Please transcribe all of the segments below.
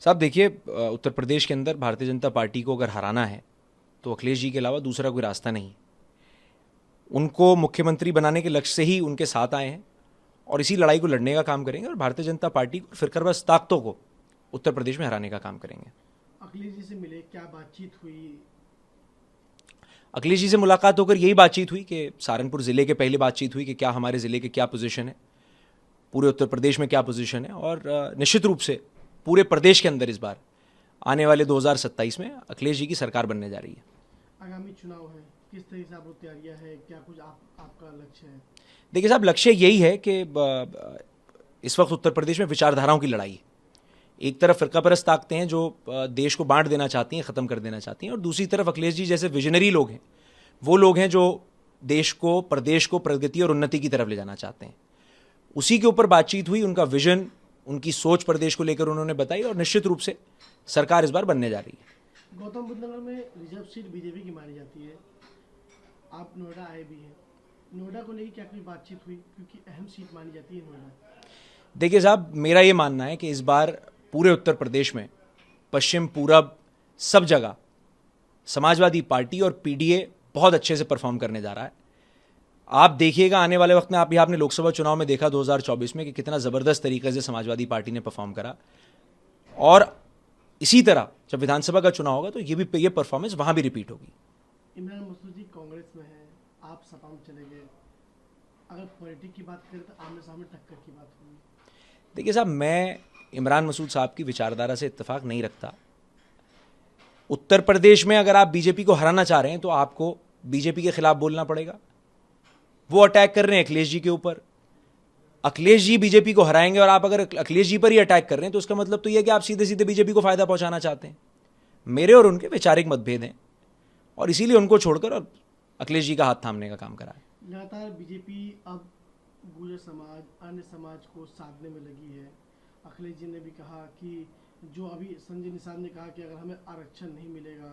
साहब देखिए, उत्तर प्रदेश के अंदर भारतीय जनता पार्टी को अगर हराना है तो अखिलेश जी के अलावा दूसरा कोई रास्ता नहीं है। उनको मुख्यमंत्री बनाने के लक्ष्य से ही उनके साथ आए हैं और इसी लड़ाई को लड़ने का काम करेंगे और भारतीय जनता पार्टी को फिरकरबस ताकतों को उत्तर प्रदेश में हराने का काम करेंगे। अखिलेश जी से मिले, क्या बातचीत हुई? अखिलेश जी से मुलाकात होकर यही बातचीत हुई कि सहारनपुर ज़िले के पहले बातचीत हुई कि क्या हमारे ज़िले के क्या पोजीशन है, पूरे उत्तर प्रदेश में क्या पोजीशन है, और निश्चित रूप से पूरे प्रदेश के अंदर इस बार आने वाले 2027 में अखिलेश जी की सरकार बनने जा रही है। आगामी चुनाव है, किस तरह से आपको तैयारियां है, क्या कुछ आपका लक्ष्य है? देखिए साहब, लक्ष्य यही है कि इस वक्त उत्तर प्रदेश में विचारधाराओं की लड़ाई है। एक तरफ फिरकापरस्त ताकतें हैं जो देश को बांट देना चाहती हैं, ख़त्म कर देना चाहती हैं, और दूसरी तरफ अखिलेश जी जैसे विजनरी लोग हैं, वो लोग हैं जो देश को, प्रदेश को प्रगति और उन्नति की तरफ ले जाना चाहते हैं। उसी के ऊपर बातचीत हुई, उनका विजन, उनकी सोच प्रदेश को लेकर उन्होंने बताई, और निश्चित रूप से सरकार इस बार बनने जा रही है। गौतम बुद्ध नगर में रिजर्व सीट बीजेपी की मानी जाती है, आप नोएडा आए भी हैं, नोएडा को लेकर क्या कोई बातचीत हुई, क्योंकि अहम सीट मानी जाती है नोएडा? देखिए साहब, मेरा ये मानना है कि इस बार पूरे उत्तर प्रदेश में पश्चिम पूरब सब जगह समाजवादी पार्टी और पीडीए बहुत अच्छे से परफॉर्म करने जा रहा है। आप देखिएगा आने वाले वक्त में, आप भी आपने लोकसभा चुनाव में देखा 2024 में कि कितना ज़बरदस्त तरीके से समाजवादी पार्टी ने परफॉर्म करा, और इसी तरह जब विधानसभा का चुनाव होगा तो ये परफॉर्मेंस वहां भी रिपीट होगी। इमरान मसूद जी कांग्रेस में है, आप सपा में चले गए, अगर पॉलिटिक्स की बात करें तो आमने सामने टक्कर की बात होगी। देखिए साहब, मैं इमरान मसूद साहब की विचारधारा से इत्तेफाक नहीं रखता। उत्तर प्रदेश में अगर आप बीजेपी को हराना चाह रहे हैं तो आपको बीजेपी के खिलाफ बोलना पड़ेगा। वो अटैक कर रहे हैं अखिलेश जी के ऊपर, अखिलेश जी बीजेपी को हराएंगे, और आप अगर अखिलेश जी पर ही अटैक कर रहे हैं तो उसका मतलब तो यह कि आप सीधे सीधे बीजेपी को फायदा पहुंचाना चाहते हैं। मेरे और उनके वैचारिक मतभेद हैं और इसीलिए उनको छोड़कर और अखिलेश जी का हाथ थामने का काम करा है। लगातार बीजेपी अब गुर्जर समाज, अन्य समाज को साधने में लगी है। अखिलेश जी ने भी कहा कि जो अभी संजय निषाद ने कहा कि अगर हमें आरक्षण नहीं मिलेगा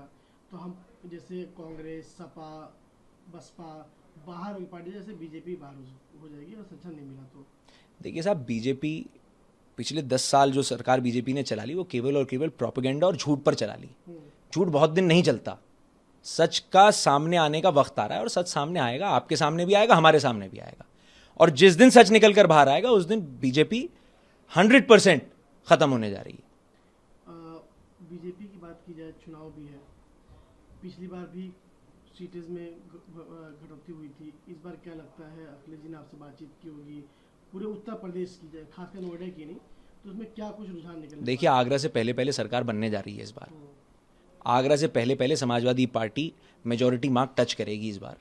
तो हम जैसे कांग्रेस, सपा, बसपा बाहर हुई पार्टी जैसे बीजेपी बाहर हो जाएगी और आरक्षण नहीं मिला तो। देखिए साहब, बीजेपी पिछले 10 साल जो सरकार बीजेपी ने चला ली वो केवल और केवल प्रोपेगेंडा और झूठ पर चला ली। झूठ बहुत दिन नहीं चलता, सच का सामने आने का वक्त आ रहा है, और सच सामने आएगा, आपके सामने भी आएगा, हमारे सामने भी आएगा, और जिस दिन सच निकल कर बाहर आएगा उस दिन बीजेपी 100% खत्म होने जा रही है। बीजेपी की बात की जाए, चुनाव भी है, पिछली बार भी सीटेज में कटौती हुई थी, इस बार क्या लगता है? अखिलेश जी ने आपसे बातचीत की होगी, पूरे उत्तर प्रदेश की जाए, खासकर नोएडा की नहीं, तो उसमें क्या कुछ रुझान निकल? देखिए, आगरा से पहले पहले सरकार बनने जा रही है इस बार। आगरा से पहले पहले Samajwadi party majority mark touch करेगी इस बार।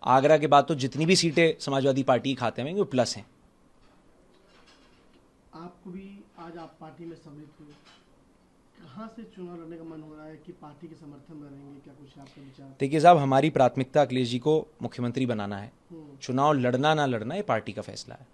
आगरा के बाद तो जितनी भी सीटें समाजवादी पार्टी खाते में वो प्लस हैं। आपको भी आज आप पार्टी में सम्मिलित हुए, कहाँ से चुनाव लड़ने का मन हो रहा है कि पार्टी के समर्थन में रहेंगे, क्या कुछ आपका विचार? देखिए साहब, हमारी प्राथमिकता अखिलेश जी को मुख्यमंत्री बनाना है। चुनाव लड़ना ना लड़ना ये पार्टी का फैसला है।